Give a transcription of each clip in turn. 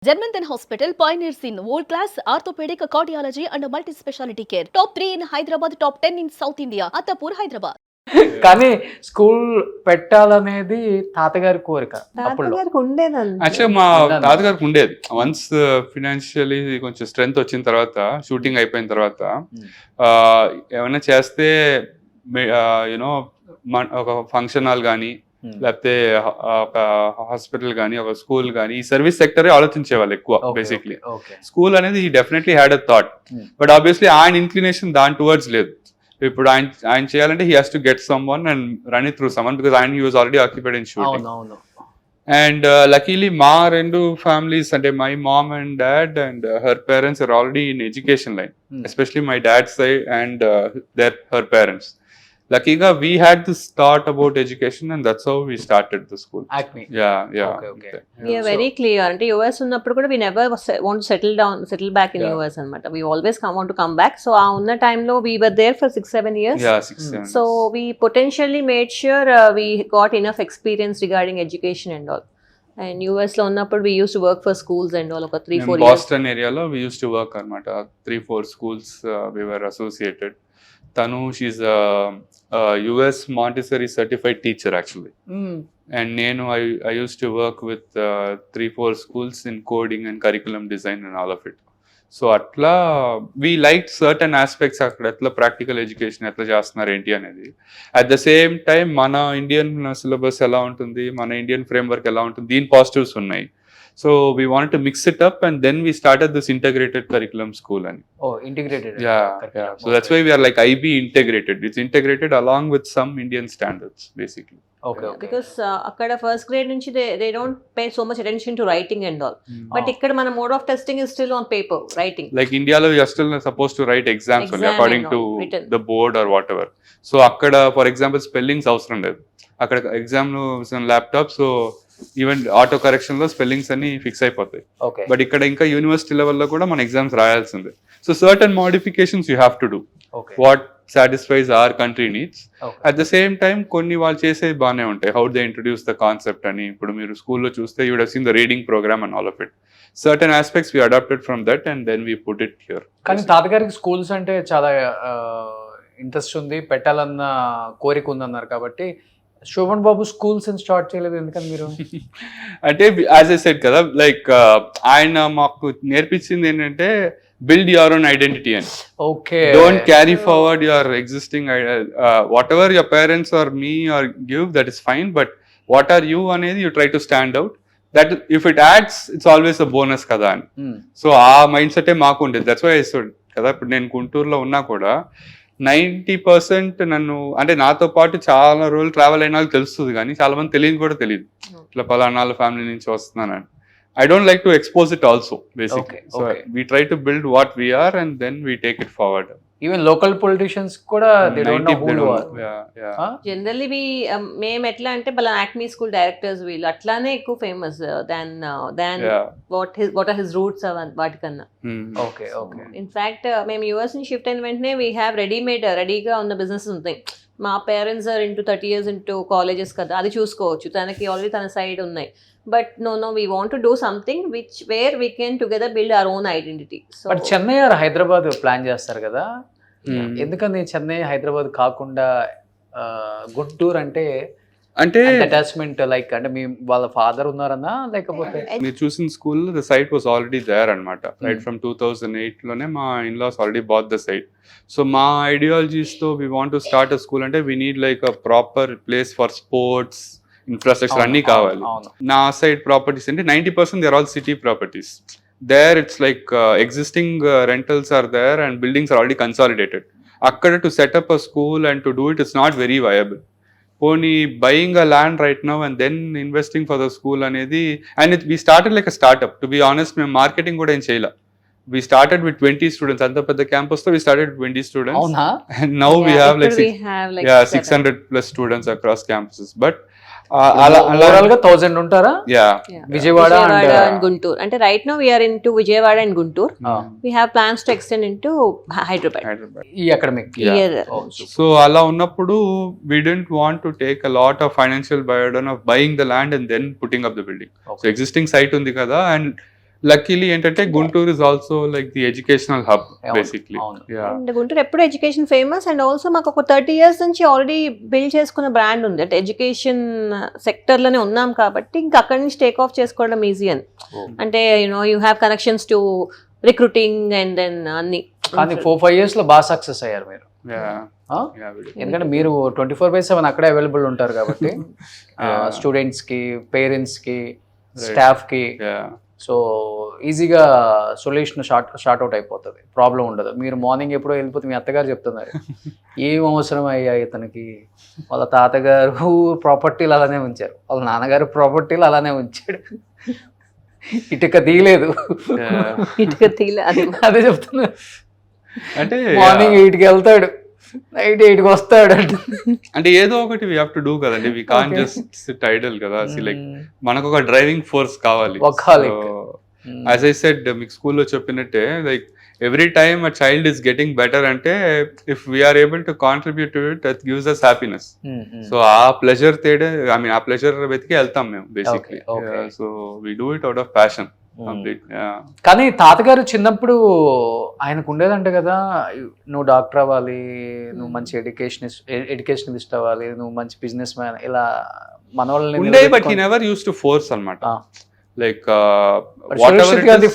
Germanton Hospital pioneers in world-class orthopedic cardiology and multi-specialty care. Top 3 in Hyderabad, top 10 in South India. Attapur, Hyderabad. కానీ school పెట్టాలనేది తాతగారి కోరిక అప్పుడు తాతగారికి ఉండేదండి. యాక్చువల్గా మా తాతగారికి ఉండేది. వన్స్ ఫినాన్షియలీ కొంచెం స్ట్రెంగ్త్ వచ్చిన తర్వాత, షూటింగ్ అయిపోయిన తర్వాత ఏమైనా చేస్తే యూనో ఒక ఫంక్షన్ హాల్ కానీ లేకపోతే ఒక హాస్పిటల్ కానీ ఒక స్కూల్ కానీ ఈ సర్వీస్ సెక్టరే ఆలోచించేవాళ్ళు ఎక్కువ. బేసిక్లీ స్కూల్ అనేది he definitely had a thought, but obviously ఆయన ఇన్క్లినేషన్ దాని టువర్డ్స్ లేదు. ఇప్పుడు ఆయన చేయాలంటే he has to get someone and run it through someone, because ఆయన he was already occupied in shooting. And luckily మా రెండు ఫ్యామిలీస్ అంటే my mom and dad and her parents are already in education line, especially my dad side and her parents. Luckily, we had this thought about education, and that's how we started the school. Acme. Yeah. Okay. We are very clear. అంటే US ఉన్నప్పుడు కూడా we never want to settle back in US అన్నమాట. We always want to come back. So ఆ ఉన్న టైంలో we were there for 6-7 years. Yeah, 6-7. So we potentially made sure we got enough experience regarding education and all. And US లో ఉన్నప్పుడు we used to work for schools and all ఒక 3-4 years. Boston ఏరియాలో we used to work అన్నమాట. 3-4 schools we were associated. Tanu, she's a US Montessori certified teacher actually. And Nenu, I used to work with 3-4 schools in coding and curriculum design and all of it. So atla we liked certain aspects atla practical education atla chestunnaru enti anedi. At the same time mana Indian syllabus ela untundi, mana Indian framework ela untundi, deen positives unnai. So we wanted to mix it up, and then we started this integrated curriculum school. And integrated. Yeah. So that's why we are like IB integrated. It's integrated along with some Indian standards, basically. Okay. Because అక్కడ first grade నుంచి they don't pay so much attention to writing and all. But ఇక్కడ మన mode of testing is still on paper, writing. Like India lo we are still supposed to write exams only according to the board or whatever. So akkada for example spellings avsaram ledhu. Akkada exam lo some laptop, so even auto correction లో spellings అన్ని fix అయిపోతాయి. But ఇక్కడ ఇంకా university లెవెల్లో కూడా మన exams రాయాల్సిందే. So certain modifications you have to do what satisfies our country needs. At the same time కొన్ని వాళ్ళు చేసేవి బాగానే ఉంటాయి. How they introduce the concept అని ఇప్పుడు మీరు స్కూల్లో చూస్తే you would have seen the reading programme and all of it. Certain aspects we adapted from that and then we put it here. కానీ తాతగారికి స్కూల్స్ అంటే చాలా ఇంట్రెస్ట్ ఉంది, పెట్టాలన్న కోరిక ఉందన్నారు కాబట్టి శోభన్ బాబు స్కూల్స్ స్టార్ట్ చేయలేదు ఎందుకని మీరు? అంటే యాజ్ ఐ సెడ్ కదా, లైక్ ఆయన మాకు నేర్పించింది ఏంటంటే బిల్డ్ యువర్ ఓన్ ఐడెంటిటీ అని. Okay, don't carry forward your existing whatever your parents are మీ are give that is fine, but what are you అనేది you try to stand out. That if it adds it's always a bonus కదా అని. So ఆ mind సెటే మాకు ఉండేది. That's why I said కదా, ఇప్పుడు నేను గుంటూరులో ఉన్నా కూడా 90% నన్ను అంటే నాతో పాటు చాలా రోజులు ట్రావెల్ అయిన వాళ్ళకి తెలుస్తుంది, కానీ చాలా మంది తెలియదు కూడా తెలియదు ఇట్లా పలానా ఫ్యామిలీ నుంచి వస్తున్నానని. I don't like to expose it also, basically. So we try to build what we are and then we take it forward. Even local politicians కూడా they don't know who you are. Yeah. Generally we మేము ఎట్లా అంటే బల Acme school directors వీళ్ళు అట్లానే ఎక్కువ famous than what are his roots వాటికన్నా. Okay. In fact మేము యూఎస్ నుంచి షిఫ్ట్ అయిన వెంటనే వీ హ్యావ్ రెడీగా ఉన్న బిజినెస్ ఉంటాయి. మా parents are into 30 years into colleges కదా, అది చూసుకోవచ్చు. తనకి ఆల్రెడీ తన సైడ్ ఉన్నాయి. But no we want to do something where we can together build our own identity. But Chennai or Hyderabad plan చేస్తారు కదా, ఎందుకని చెన్నై హైదరాబాద్ కాకుండా గుంటూరు అంటే అటాచ్మెంట్? లైక్ అంటే మీ వాళ్ళ ఫాదర్ ఉన్నారన్నా లేకపోతే మీరు చూసిన school the site was already there అనమాట. రైట్ ఫ్రమ్ 2008 లోనే మా in-laws already bought the site. So మా ఐడియాలజీస్ తో we want to start a school అంటే we need like a proper place for sports, infrastructure అన్ని కావాలి. నా సైడ్ ప్రాపర్టీస్ అంటే 90% they are all city properties. There it's like existing rentals are there and buildings are already consolidated. అక్కడ to set up a school and to do it it's not very viable. పోనీ buying a land right now and then investing for the school అనేది, and we started like a startup. To be honest మేము marketing కూడా ఏం చేయలే. We started with 20 students. Anta pedda campus tho we started with 20 students. Avuna? And now we have like 600 plus students across campuses. But overall గా 1000 ఉంటారా? Vijayawada and Guntur. అంటే right now we're in to Vijayawada and Guntur. We have plans to extend in to Hyderabad ఈ academic year. So అలా ఉన్నప్పుడు we didn't want to take a lot of financial burden of buying the land and then putting up the building. So existing site ఉంది కదా, and luckily ఏంటంటే Guntur is also like the educational hub basically. అవును. And Guntur ఎప్పుడు education famous, and also మాకు ఒక 30 years నుంచి already build చేసుకున్న brand ఉంది. అంటే ఎడ్యుకేషన్ సెక్టర్ లోనే ఉన్నాం కాబట్టి ఇంకా అక్కడి నుంచి టేక్ ఆఫ్ చేసుకోవడం ఈజీ అని. అంటే you have connections to recruiting and then అన్ని. కానీ 4-5 years లో బాగా సక్సెస్ అయ్యారు మీరు. Yeah. ఆ? Yeah, we did. ఎందుకంటే మీరు 24/7 అక్కడే అవైలబుల్ ఉంటారు కాబట్టి స్టూడెంట్స్ కి, పేరెంట్స్ కి, స్టాఫ్ కి. Yeah. సో ఈజీగా సొల్యూషన్ షార్ట్ అవుట్ అయిపోతుంది, ప్రాబ్లం ఉండదు. మీరు మార్నింగ్ ఎప్పుడో వెళ్ళిపోతే మీ అత్తగారు చెప్తున్నారు ఏం అవసరం అయ్యా ఇతనికి, వాళ్ళ తాతగారు ప్రాపర్టీలు అలానే ఉంచారు, వాళ్ళ నాన్నగారు ప్రాపర్టీలు అలానే ఉంచాడు, ఇటుక తీయలేదు. Yeah. ఇటుక తీల అది అదే చెప్తున్నారు. అంటే మార్నింగ్ 8కి వెళ్తాడు, నైట్ 8కి వస్తాడు అంటే ఏదో ఒకటి వి హావ్ టు డూ కదండి. We can't just sit idle కదా. లైక్ మనకు ఒక డ్రైవింగ్ ఫోర్స్ కావాలి. Workaholic. యాజ్ ఐ సెడ్ మీకు స్కూల్లో చెప్పినట్టే, like every time a child is getting better అంటే if we are able to contribute to it, that gives us happiness. So ఆ pleasure ఆ ప్లెజర్ వెతికి వెళ్తాం మేము basically. Okay. So we do it out of passion complete. కానీ తాతగారు చిన్నప్పుడు ఆయనకు ఉండేదంట కదా, నువ్వు డాక్టర్ అవ్వాలి, నువ్వు మంచి ఎడ్యుకేషనిస్ట్ అవ్వాలి, నువ్వు మంచి బిజినెస్ మ్యాన్, ఇలా మనోళ్ళని ఉండే. But he never use to force అన్నమాట. లైక్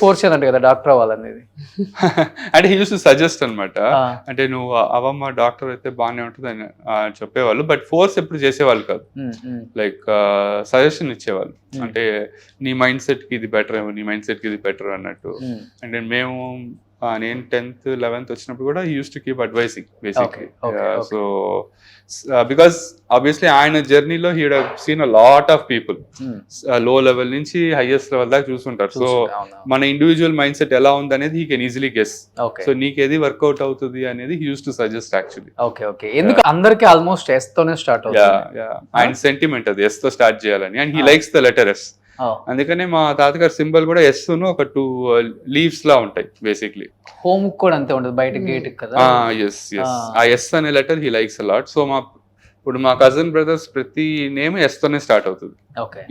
ఫోర్స్ ఏంటంటే కదా డాక్టర్ అవ్వాలనేది. అంటే హీ యూస్ టు సజెస్ట్ అనమాట. అంటే నువ్వు అవమ్మ డాక్టర్ అయితే బాగానే ఉంటుంది అని చెప్పేవాళ్ళు, బట్ ఫోర్స్ ఎప్పుడు చేసేవాళ్ళు కాదు. లైక్ సజెషన్ ఇచ్చేవాళ్ళు. అంటే నీ మైండ్ సెట్ కి ఇది బెటర్ ఏమో, నీ మైండ్ సెట్ కి ఇది బెటర్ అన్నట్టు. అంటే మేము నేను 10th 11th వచ్చినప్పుడు కూడా use to keep advising basically. So because obviously ఆయన జర్నీలో he would have seen a lot of people, low level నుంచి హైయెస్ట్ లెవెల్ దాకా చూసుంటారు. సో మన ఇండివిజువల్ మైండ్ సెట్ ఎలా ఉంది అనేది he can easily guess. So నీకు ఏది వర్కౌట్ అవుతుంది అనేది he use to suggest actually. Okay. ఎందుకు అందరికి ఆల్మోస్ట్ ఎస్ తోనే స్టార్ట్ అవుతుంది. ఆయన సెంటిమెంట్ అది ఎస్ తో స్టార్ట్ చేయాలని, and he likes the letter S. అందుకనే మా తాతగారి సింబల్ కూడా ఎస్ ను ఒక 2 leaves లా ఉంటాయి బేసిక్లీ. హోమ్ కూడా అంతే ఉంటుంది, బయట గేట్ కదా. ఎస్ ఆ ఎస్ అనే letter he likes a lot. So ఇప్పుడు మా కజిన్ బ్రదర్స్ ప్రతి నేమ్ ఎస్ తోనే స్టార్ట్ అవుతుంది,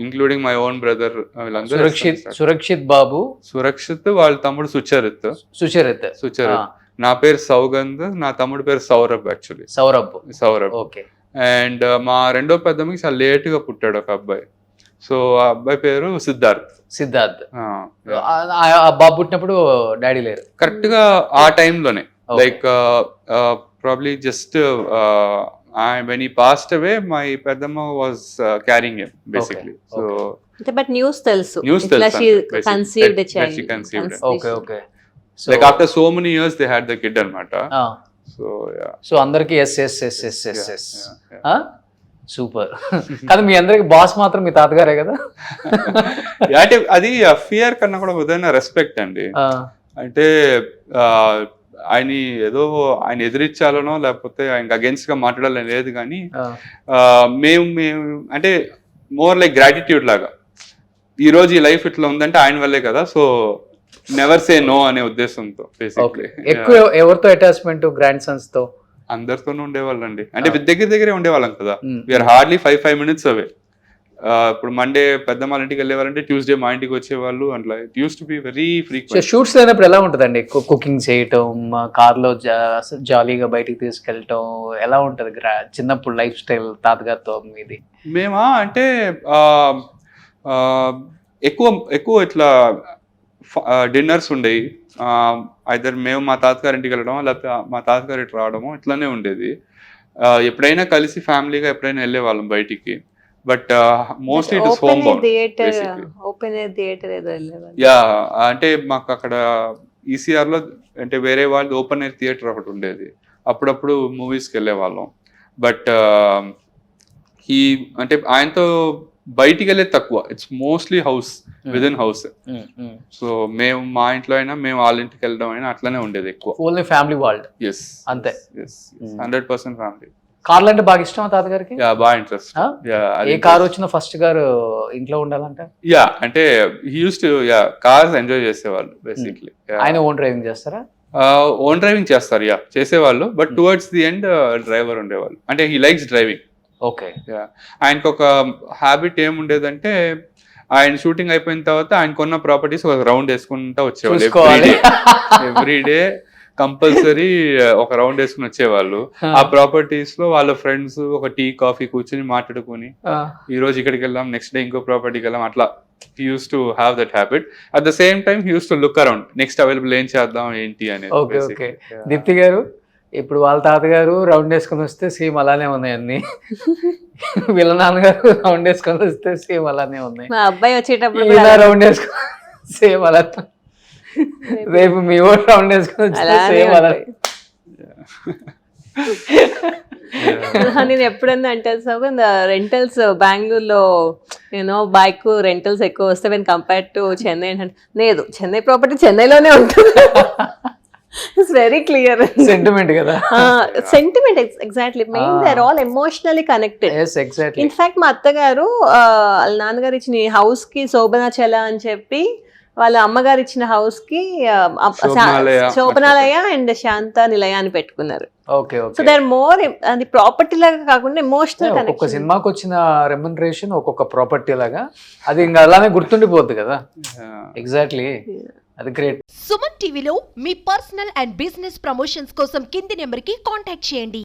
ఇంక్లూడింగ్ మై ఓన్ బ్రదర్. వీళ్ళందరూ సురక్షిత్ బాబు, సురక్షిత్, వాళ్ళ తమ్ముడు సుచరిత్. నా పేరు సౌగంధ్, నా తమ్ముడు పేరు Saurabh. Actually Saurabh. Okay. And మా రెండో పెద్దమ్మకి చాలా లేట్ గా పుట్టాడు ఒక అబ్బాయి. సో ఆ అబ్బాయి పేరు సిద్ధార్థ్. ఆ బాబు పుట్టినప్పుడు డాడీ లేరు కరెక్ట్ గా ఆ టైంలోనే. Like probably just when he passed away, my పెద్దమ్మ was carrying him basically. So but news తెలుసు conceived the child. Okay. So like after so many years they had the kid anamata. So yeah. So అందరికి yes. Super. కానీ మీ అందరికి boss మాత్రం మీ తాతగారే కదా. అంటే అది fear కన్నా కూడా ఏదైనా రెస్పెక్ట్ అండి. అంటే ఆయన ఎదిరించాలనో లేకపోతే ఆయనకి అగేన్స్ట్ గా మాట్లాడాలని లేదు, కానీ మేము అంటే మోర్ లైక్ గ్రాటిట్యూడ్ లాగా, ఈ రోజు ఈ లైఫ్ ఇట్లా ఉందంటే ఆయన వల్లే కదా. సో నెవర్ సే నో అనే ఉద్దేశంతో బేసిక్లీ. ఎక్కువ ఎవరితో అటాచ్మెంట్? గ్రాండ్ సన్స్ తో? అందరితోనే ఉండేవాళ్ళం అండి. అంటే దగ్గరే ఉండేవాళ్ళం కదా. వీఆర్ హార్డ్లీ 5 minutes అవే. ఇప్పుడు మండే పెద్దమ్మ ఇంటికి వెళ్ళేవాళ్ళంటే ట్యూస్డే మా ఇంటికి వచ్చేవాళ్ళు. అట్లా it use to be very frequent. Shoots అయినప్పుడు ఎలా ఉంటదండి? కుకింగ్ చేయటం, కార్లో జాలీగా బయటికి తీసుకెళ్ళటం ఎలా ఉంటది చిన్నప్పుడు లైఫ్ స్టైల్ తాతగారితో మీది? మేమా అంటే ఎక్కువ ఇట్లా డిన్నర్స్ ఉండేవి. ఐదర్ మేము మా తాతగారి ఇంటికి వెళ్ళడం, లేకపోతే మా తాతగారి ఇటు రావడము, ఇట్లానే ఉండేది. ఎప్పుడైనా కలిసి ఫ్యామిలీగా ఎప్పుడైనా వెళ్ళే వాళ్ళం బయటికి. But mostly it is home bound. Yeah, అంటే మాకు అక్కడ ఈసీఆర్ లో అంటే వేరే వాళ్ళు ఓపెన్ ఎయిర్ థియేటర్ ఒకటి ఉండేది, అప్పుడప్పుడు మూవీస్కి వెళ్ళే వాళ్ళం. బట్ అంటే ఆయనతో బయటికి వెళ్ళేది తక్కువ. It's mostly house, with in house. So మేము మా ఇంట్లో అయినా మేము వాళ్ళ ఇంటికి వెళ్ళడం అయినా అట్లానే ఉండేది ఎక్కువ. Only family world. ఎస్ అంతే. 100% ఫ్యామిలీ. కార్లు అంటే బాగా ఇష్టం తాతగారికి? బాగా ఇంట్రెస్ట్. ఏ కార్ వచ్చినా ఫస్ట్ గారు ఇంట్లో ఉండాలంట. యా, అంటే he use to cars enjoy చేసేవాళ్ళు బేసిక్లీ. ఆయన ఓన్ డ్రైవింగ్ చేస్తారా? ఓన్ డ్రైవింగ్ చేస్తారు, చేసేవాళ్ళు. But towards the end driver ఉండేవాళ్ళు. అంటే హీ లైక్స్ డ్రైవింగ్. ఓకే. ఆయనకు ఒక హ్యాబిట్ ఏముండేదంటే ఆయన షూటింగ్ అయిపోయిన తర్వాత ఆయన కొన్న ప్రాపర్టీస్ ఒక రౌండ్ వేసుకుంటా వచ్చేవాళ్ళు చూసుకోవాలి. ఎవ్రీడే కంపల్సరీ ఒక రౌండ్ వేసుకుని వచ్చేవాళ్ళు. ఆ ప్రాపర్టీస్ లో వాళ్ళ ఫ్రెండ్స్ ఒక టీ కాఫీ కూర్చుని మాట్లాడుకుని ఈ రోజు ఇక్కడికి వెళ్దాం, నెక్స్ట్ డే ఇంకో ప్రాపర్టీకి వెళ్దాం, అట్లా he used to have that habit. At the same time he used to look around, next available ఏం చేద్దాం ఏంటి అనేది. Okay okay. దీప్తి గారు, ఇప్పుడు వాళ్ళ తాతగారు రౌండ్ వేసుకొని వస్తే సేమ్ అలానే ఉన్నాయి అన్ని, వీళ్ళ నాన్నగారు రౌండ్ వేసుకొని వస్తే సేమ్ అలానే ఉన్నాయి, మా అబ్బాయి వచ్చేటప్పుడు ఇలా రౌండ్ వేసుకొని సేమ్ అలా, రేపు మీ ఓట్ రౌండ్ వేసుకొని వస్తే సేమ్ అలా. నేను ఎప్పుడన్నా అంటే రెంటల్స్ బెంగళూరులో బైక్ రెంటల్స్ ఎక్కువ వస్తే వెన్ కంపేర్ టు చెన్నై అంటే లేదు, చెన్నై ప్రాపర్టీ చెన్నైలోనే ఉంటుంది. It's very clear. సెంటిమెంట్ కదా, sentiment exactly. Main they are all emotionally connected. Exactly. In fact మా అత్తగారు వాళ్ళ నాన్నగారు ఇచ్చిన హౌస్ కి శోభనాచల అని చెప్పి, వాళ్ళ అమ్మగారు ఇచ్చిన హౌస్ కి శోభనాలయ అండ్ శాంత నిలయ అని పెట్టుకున్నారు. Okay okay. So they are more, అది ప్రాపర్టీ లాగా కాకుండా ఎమోషనల్ ఒక్కొక్క కనెక్షన్. సినిమాకి వచ్చిన రెమ్యునరేషన్ ఒక్కొక్క ప్రాపర్టీ లాగా, అది ఇంకా అలానే గుర్తుండిపోద్ది కదా. ఎగ్జాక్ట్లీ, అది గ్రేట్. సుమన్ టీవీలో మీ పర్సనల్ అండ్ బిజినెస్ ప్రమోషన్స్ కోసం కింది నెంబర్కి కాంటాక్ట్ చేయండి.